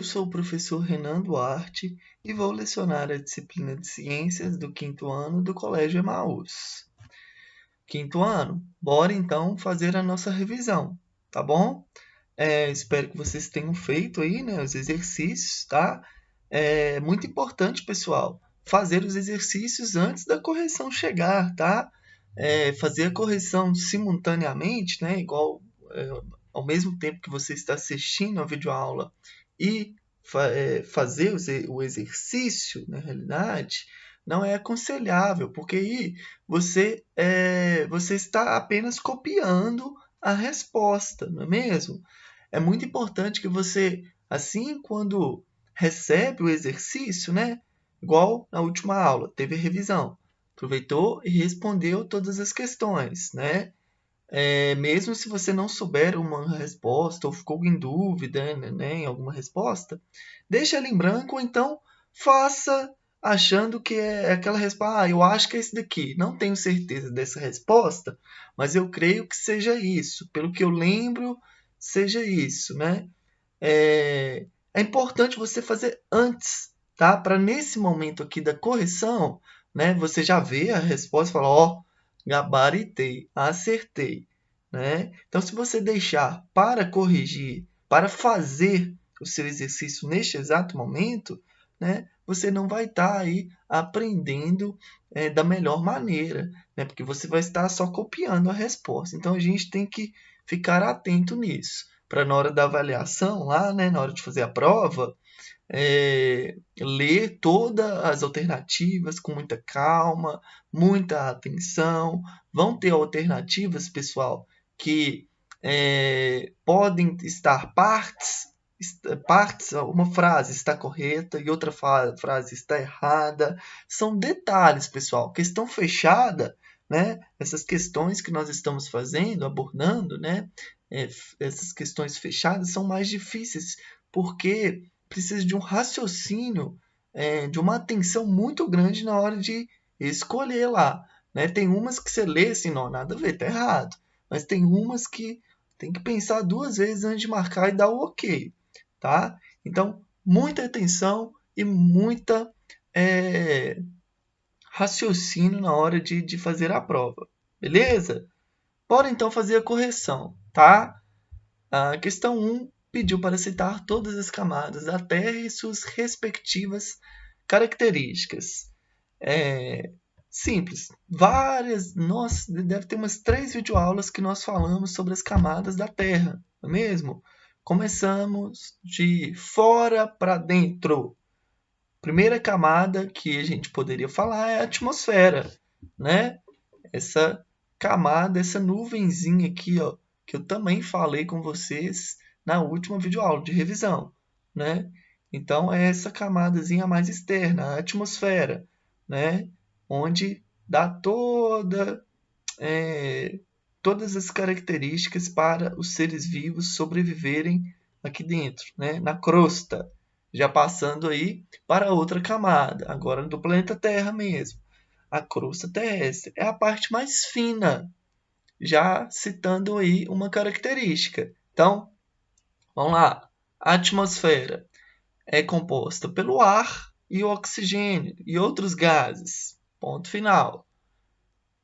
Eu sou o professor Renan Duarte e vou lecionar a disciplina de Ciências do 5º ano do Colégio Emaús. 5º ano, bora então fazer a nossa revisão, tá bom? Espero que vocês tenham feito aí, né, os exercícios, tá? É muito importante, pessoal, fazer os exercícios antes da correção chegar, tá? Fazer a correção simultaneamente, né, igual ao mesmo tempo que você está assistindo a videoaula e fazer o exercício, na realidade, não é aconselhável, porque aí você está apenas copiando a resposta, não é mesmo? É muito importante que você, assim, quando recebe o exercício, né? Igual na última aula, teve a revisão, aproveitou e respondeu todas as questões, né? Mesmo se você não souber uma resposta ou ficou em dúvida, né, em alguma resposta, deixa ela em branco ou então faça achando que é aquela resposta. Eu acho que é esse daqui. Não tenho certeza dessa resposta, mas eu creio que seja isso. Pelo que eu lembro, seja isso, né? É importante você fazer antes, tá? Para nesse momento aqui da correção, né, você já vê a resposta e fala, ó, gabaritei, acertei, né? Então, se você deixar para corrigir, para fazer o seu exercício neste exato momento, né, você não vai estar aí aprendendo da melhor maneira, né? Porque você vai estar só copiando a resposta. Então, a gente tem que ficar atento nisso para na hora da avaliação lá, né, na hora de fazer a prova, ler todas as alternativas com muita calma, muita atenção. Vão ter alternativas, pessoal, que podem estar partes, uma frase está correta e outra frase está errada. São detalhes, pessoal. Questão fechada, né? Essas questões que nós estamos fazendo, abordando, né? Essas questões fechadas são mais difíceis, porque precisa de um raciocínio, de uma atenção muito grande na hora de escolher lá, né? Tem umas que você lê assim, não, nada a ver, tá errado. Mas tem umas que tem que pensar 2 vezes antes de marcar e dar o ok, tá? Então, muita atenção e muita raciocínio na hora de fazer a prova, beleza? Bora então fazer a correção, tá? A questão 1 pediu para citar todas as camadas da Terra e suas respectivas características. Simples. Deve ter umas 3 videoaulas que nós falamos sobre as camadas da Terra, não é mesmo? Começamos de fora para dentro. Primeira camada que a gente poderia falar é a atmosfera, né? Essa camada, essa nuvenzinha aqui, ó, que eu também falei com vocês na última videoaula de revisão, né? Então, é essa camadazinha mais externa, a atmosfera, né? Onde dá todas as características para os seres vivos sobreviverem aqui dentro, né? Na crosta. Já passando aí para outra camada, agora do planeta Terra mesmo. A crosta terrestre é a parte mais fina, já citando aí uma característica. Então, vamos lá. A atmosfera é composta pelo ar e o oxigênio e outros gases. Ponto final.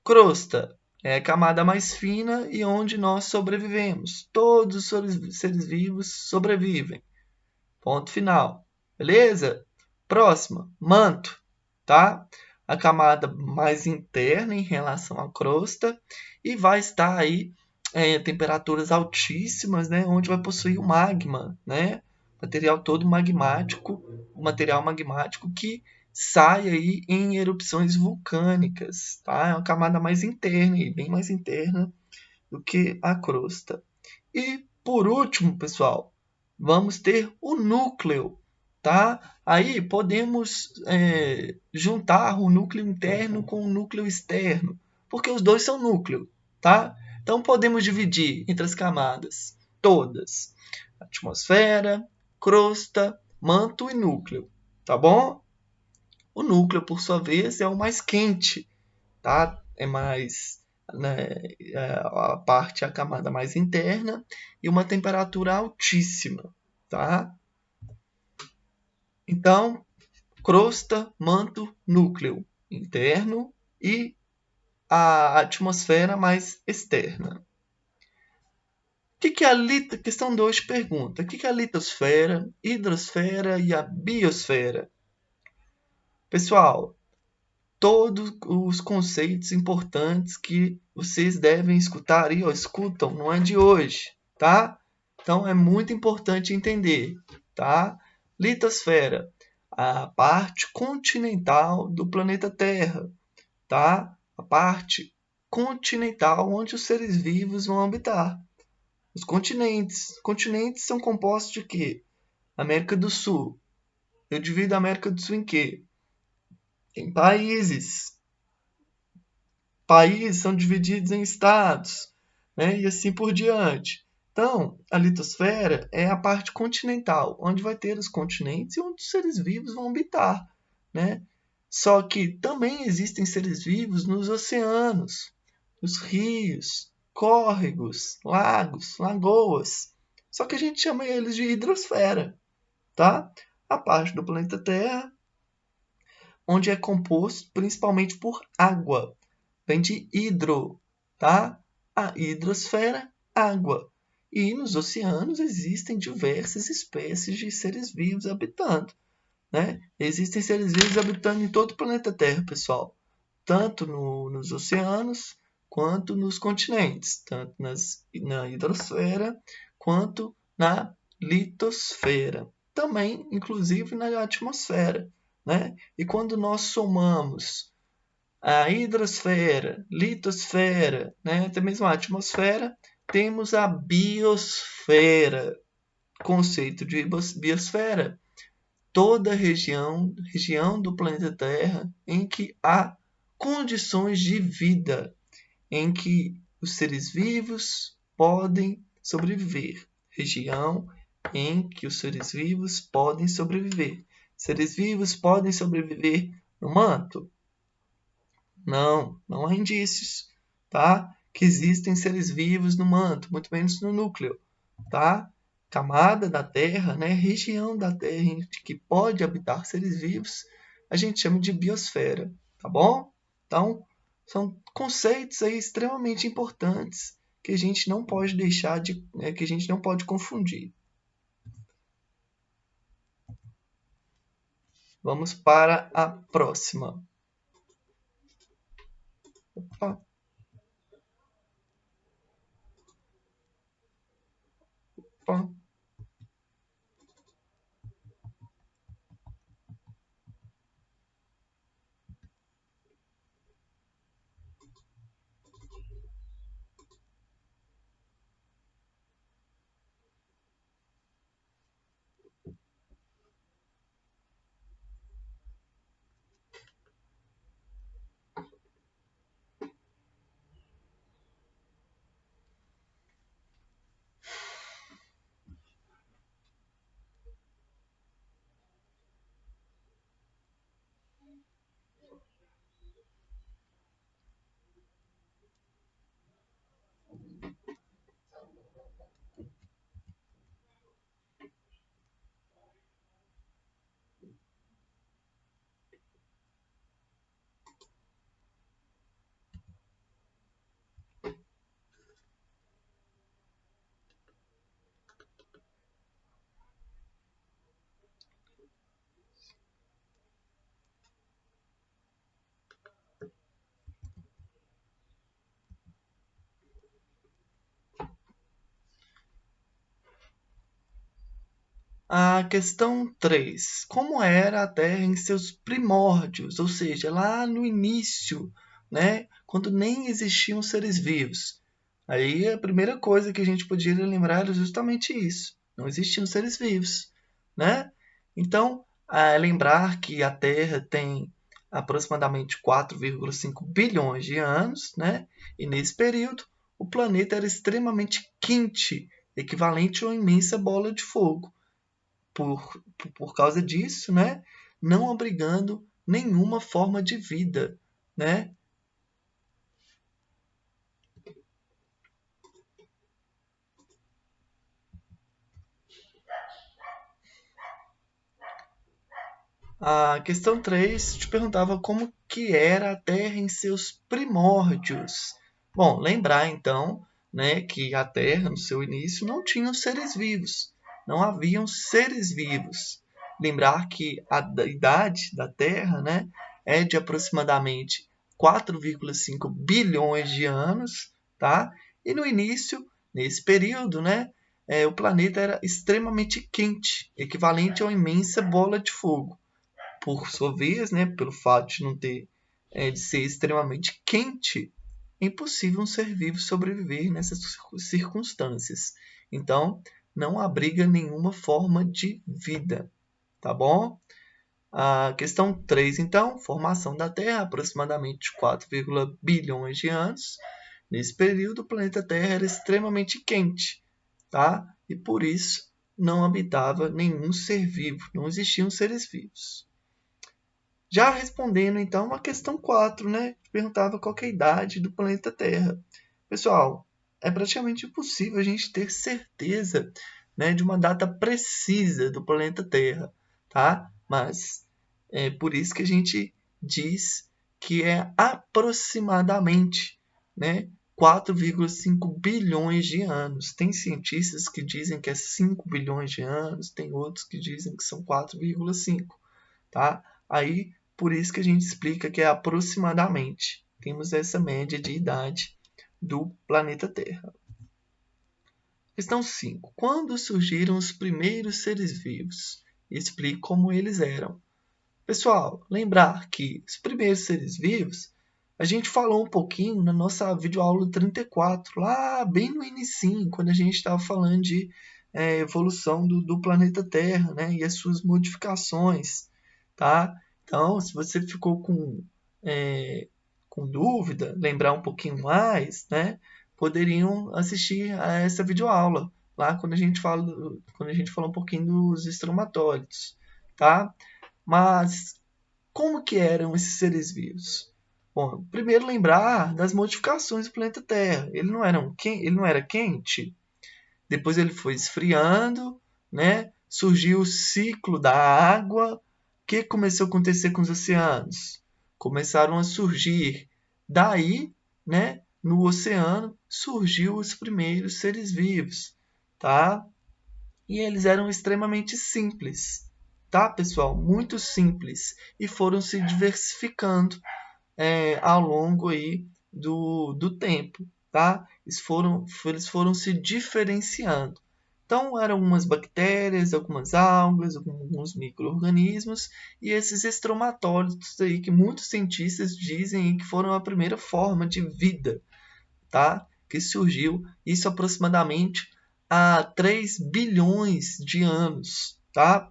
Crosta é a camada mais fina e onde nós sobrevivemos. Todos os seres vivos sobrevivem. Ponto final. Beleza? Próxima, manto, tá? A camada mais interna em relação à crosta e vai estar aí temperaturas altíssimas, né? Onde vai possuir o magma, né? Material todo magmático, o material magmático que sai aí em erupções vulcânicas, tá? É uma camada mais interna, bem mais interna do que a crosta. E por último, pessoal, vamos ter o núcleo, tá? Aí podemos juntar o núcleo interno com o núcleo externo, porque os dois são núcleo, tá? Então podemos dividir entre as camadas todas: atmosfera, crosta, manto e núcleo, tá bom? O núcleo, por sua vez, é o mais quente, tá? É mais, né, a camada mais interna e uma temperatura altíssima, tá? Então, crosta, manto, núcleo interno e a atmosfera mais externa. Questão 2 pergunta: o que é a litosfera, hidrosfera e a biosfera? Pessoal, todos os conceitos importantes que vocês devem escutar e escutam, não é de hoje, tá? Então é muito importante entender, tá? Litosfera, a parte continental do planeta Terra, tá? A parte continental onde os seres vivos vão habitar. Os continentes. Continentes são compostos de quê? América do Sul. Eu divido a América do Sul em quê? Em países. Países são divididos em estados, né? E assim por diante. Então, a litosfera é a parte continental, onde vai ter os continentes e onde os seres vivos vão habitar, né? Só que também existem seres vivos nos oceanos, nos rios, córregos, lagos, lagoas. Só que a gente chama eles de hidrosfera, tá? A parte do planeta Terra onde é composto principalmente por água. Vem de hidro, tá? A hidrosfera, água. E nos oceanos existem diversas espécies de seres vivos habitando, né? Existem seres vivos habitando em todo o planeta Terra, pessoal. Tanto nos oceanos, quanto nos continentes. Tanto na hidrosfera, quanto na litosfera. Também, inclusive, na atmosfera, né? E quando nós somamos a hidrosfera, litosfera, né, até mesmo a atmosfera, temos a biosfera. Conceito de biosfera, toda região do planeta Terra em que há condições de vida, em que os seres vivos podem sobreviver. Região em que os seres vivos podem sobreviver. Seres vivos podem sobreviver no manto? Não, não há indícios, tá? Que existem seres vivos no manto, muito menos no núcleo, tá? Camada da Terra, né? Região da Terra em que pode habitar seres vivos, a gente chama de biosfera, tá bom? Então, são conceitos aí extremamente importantes que a gente não pode deixar de, que a gente não pode confundir. Vamos para a próxima. Opa, opa. A questão 3: como era a Terra em seus primórdios, ou seja, lá no início, né, quando nem existiam seres vivos? Aí a primeira coisa que a gente podia lembrar era justamente isso: não existiam seres vivos, né? Então, lembrar que a Terra tem aproximadamente 4,5 bilhões de anos, né? E nesse período o planeta era extremamente quente, equivalente a uma imensa bola de fogo por causa disso, né, não abrigando nenhuma forma de vida, né? A questão 3 te perguntava como que era a Terra em seus primórdios. Bom, lembrar então, né, que a Terra no seu início não tinha seres vivos, não haviam seres vivos. Lembrar que a idade da Terra, né, é de aproximadamente 4,5 bilhões de anos, tá? E no início, nesse período, né, o planeta era extremamente quente, equivalente a uma imensa bola de fogo. Por sua vez, né, pelo fato de não ter de ser extremamente quente, é impossível um ser vivo sobreviver nessas circunstâncias. Então, não abriga nenhuma forma de vida, tá bom? A questão 3, então, formação da Terra, aproximadamente 4, bilhões de anos. Nesse período, o planeta Terra era extremamente quente, tá? E por isso não habitava nenhum ser vivo, não existiam seres vivos. Já respondendo então a questão 4, né? Perguntava qual é a idade do planeta Terra. Pessoal, é praticamente impossível a gente ter certeza, né, de uma data precisa do planeta Terra, tá? Mas é por isso que a gente diz que é aproximadamente, né, 4,5 bilhões de anos. Tem cientistas que dizem que é 5 bilhões de anos, tem outros que dizem que são 4,5, tá? Aí, por isso que a gente explica que é aproximadamente. Temos essa média de idade do planeta Terra. Questão 5. Quando surgiram os primeiros seres vivos? Explique como eles eram. Pessoal, lembrar que os primeiros seres vivos, a gente falou um pouquinho na nossa videoaula 34, lá bem no início, quando a gente estava falando de evolução do planeta Terra, né, e as suas modificações, tá? Então, se você ficou com dúvida, lembrar um pouquinho mais, né, poderiam assistir a essa videoaula, lá quando a gente fala um pouquinho dos estromatólitos, tá? Mas como que eram esses seres vivos? Bom, primeiro lembrar das modificações do planeta Terra. Ele não era quente, depois ele foi esfriando, né? Surgiu o ciclo da água. O que começou a acontecer com os oceanos? Começaram a surgir. Daí, né, no oceano, surgiu os primeiros seres vivos, tá? E eles eram extremamente simples, tá, pessoal? Muito simples. E foram se diversificando ao longo aí do tempo, tá? Eles foram se diferenciando. Então, eram algumas bactérias, algumas algas, alguns micro-organismos e esses estromatólitos aí que muitos cientistas dizem que foram a primeira forma de vida, tá? Que surgiu, isso aproximadamente há 3 bilhões de anos, tá?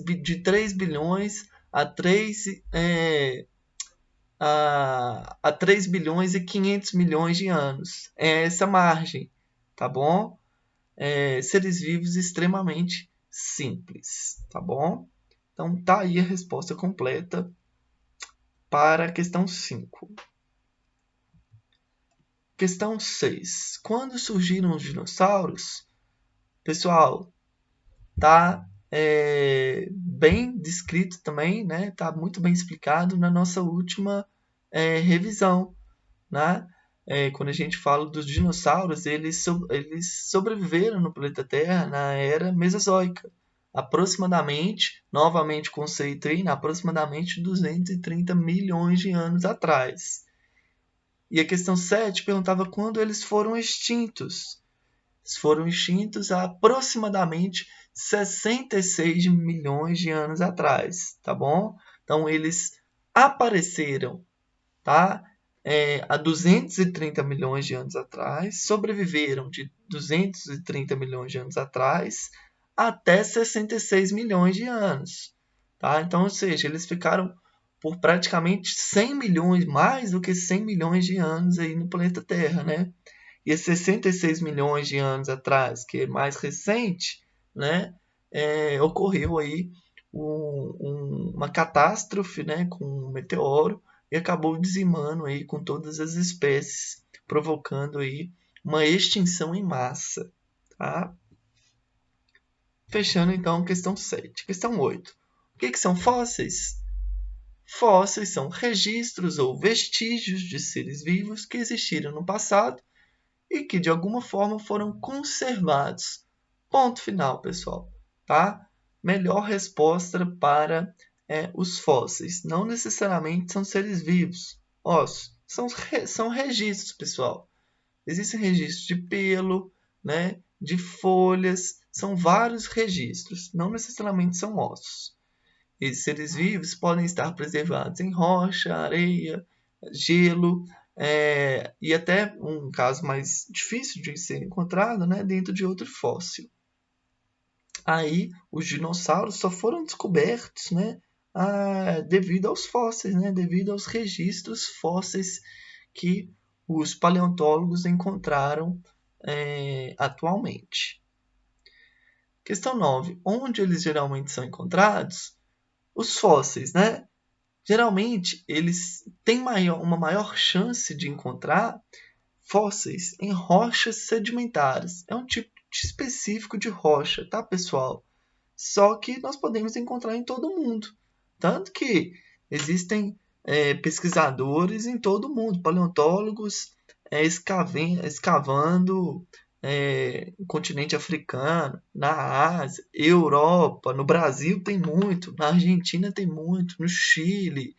De 3 bilhões a 3 bilhões e 500 milhões de anos. É essa margem, tá bom? Seres vivos extremamente simples, tá bom? Então tá aí a resposta completa para a questão 5. Questão 6. Quando surgiram os dinossauros? Pessoal, tá bem descrito também, né? Tá muito bem explicado na nossa última revisão, né? Quando a gente fala dos dinossauros, eles sobreviveram no planeta Terra na era Mesozoica, aproximadamente, novamente conceito aí, aproximadamente 230 milhões de anos atrás. E a questão 7 perguntava quando eles foram extintos. Eles foram extintos há aproximadamente 66 milhões de anos atrás, tá bom? Então, eles apareceram, tá? Há 230 milhões de anos atrás, sobreviveram de 230 milhões de anos atrás até 66 milhões de anos, tá? Então, ou seja, eles ficaram por praticamente 100 milhões, mais do que 100 milhões de anos aí no planeta Terra, né? E 66 milhões de anos atrás, que é mais recente, né, ocorreu aí uma catástrofe, né, com um meteoro e acabou dizimando aí com todas as espécies, provocando aí uma extinção em massa, tá? Fechando então a questão 7. Questão 8. que são fósseis? Fósseis são registros ou vestígios de seres vivos que existiram no passado e que de alguma forma foram conservados. Ponto final, pessoal. Tá? Melhor resposta para os fósseis. Não necessariamente são seres vivos. Ossos. São registros, pessoal. Existem registros de pelo, né, de folhas. São vários registros. Não necessariamente são ossos. Esses seres vivos podem estar preservados em rocha, areia, gelo, e até um caso mais difícil de ser encontrado, né, dentro de outro fóssil. Aí os dinossauros só foram descobertos, né, devido aos fósseis, né, devido aos registros fósseis que os paleontólogos encontraram atualmente. Questão 9. Onde eles geralmente são encontrados? Os fósseis, né? Geralmente, eles têm uma maior chance de encontrar fósseis em rochas sedimentares. É um tipo específico de rocha, tá, pessoal? Só que nós podemos encontrar em todo mundo. Tanto que existem pesquisadores em todo mundo, paleontólogos escavando no continente africano, na Ásia, Europa, no Brasil tem muito, na Argentina tem muito, no Chile,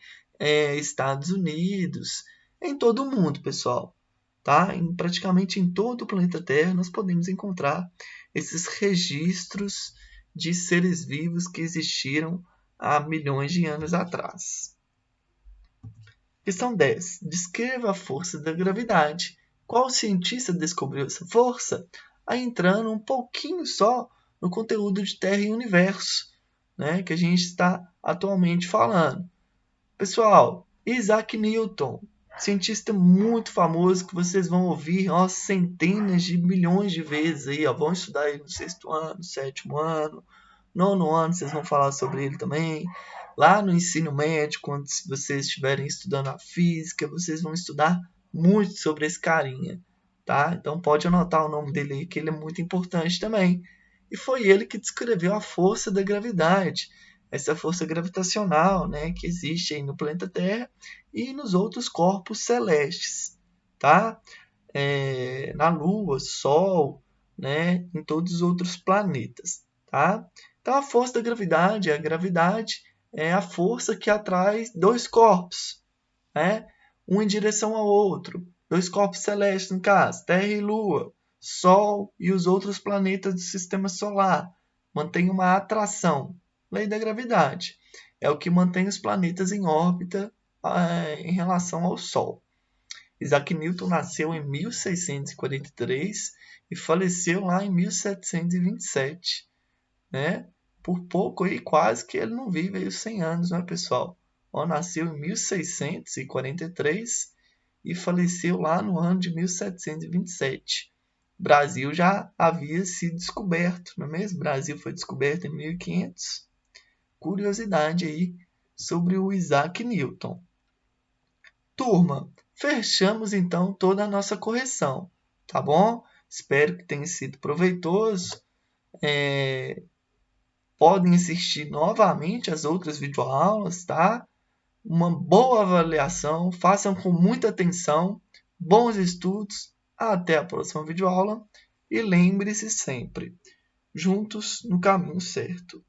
Estados Unidos, em todo o mundo, pessoal. Tá? Praticamente em todo o planeta Terra nós podemos encontrar esses registros de seres vivos que existiram há milhões de anos atrás. Questão 10. Descreva a força da gravidade. Qual cientista descobriu essa força? Aí entrando um pouquinho só no conteúdo de Terra e Universo, né, que a gente está atualmente falando. Pessoal, Isaac Newton, cientista muito famoso que vocês vão ouvir centenas de milhões de vezes aí, vão estudar ele no 6º ano, 7º ano, 9º ano, vocês vão falar sobre ele também. Lá no ensino médio, quando vocês estiverem estudando a física, vocês vão estudar muito sobre esse carinha, tá? Então pode anotar o nome dele aí, que ele é muito importante também. E foi ele que descreveu a força da gravidade, essa força gravitacional, né, que existe aí no planeta Terra e nos outros corpos celestes, tá? Na Lua, Sol, né, em todos os outros planetas, tá? Então a força da gravidade, é a força que atrai dois corpos, né? Um em direção ao outro, dois corpos celestes, no caso, Terra e Lua, Sol e os outros planetas do sistema solar, mantém uma atração. Lei da gravidade é o que mantém os planetas em órbita em relação ao Sol. Isaac Newton nasceu em 1643 e faleceu lá em 1727, né? Por pouco aí, quase que ele não vive aí os 100 anos, né, pessoal? Nasceu em 1643 e faleceu lá no ano de 1727. O Brasil já havia sido descoberto, não é mesmo? O Brasil foi descoberto em 1500. Curiosidade aí sobre o Isaac Newton. Turma, fechamos então toda a nossa correção, tá bom? Espero que tenha sido proveitoso. Podem assistir novamente as outras videoaulas, tá? Uma boa avaliação, façam com muita atenção, bons estudos, até a próxima videoaula e lembre-se sempre, juntos no caminho certo.